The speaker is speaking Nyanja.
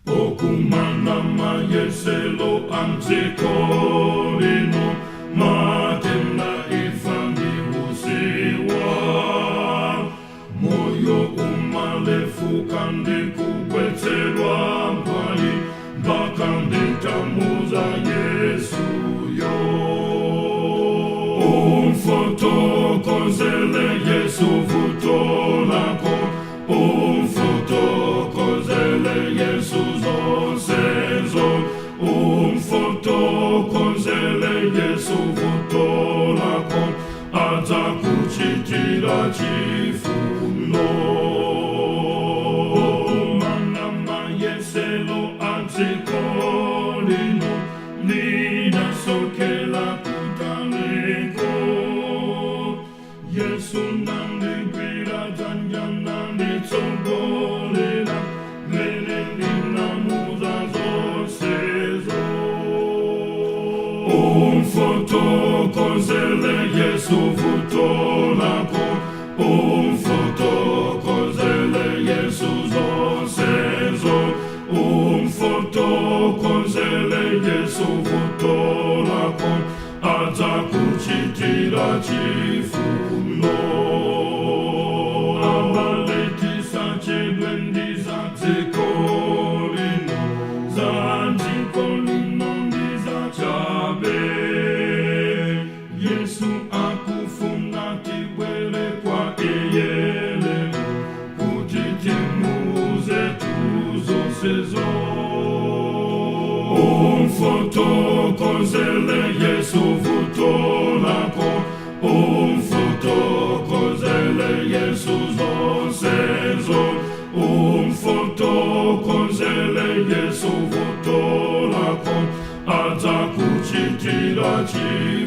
Okumana mayeselo antikolino matenda ifandi usiwa moyo umalefu kandi kubwetelwa mbali bakandi tamuza Yesu yo umfotokozele Yesu vutolako umfotokozele Yesu zonsezo umfotokozele Yesu vutolako atakuchitira chifundo mana mayeselo antikolino nina sokela kutaleko Yesu nande gwira janjana nitsongolera mene ninamuza zosezo umfotokozele Yesu vutolako umfotokozele Yesu zonsezo umfotokozele Yesu vutolako atakuchitira chifundo abaletisa chedwendi zantikolino ndiza chabe Yesu akufuna tibwele kwa eyele kutitimuze tuzosezo umfotokozele Yesu vutolako umfotokozele Yesu zonsezo umfotokozele Yesu vutolako atakuchitira chifundo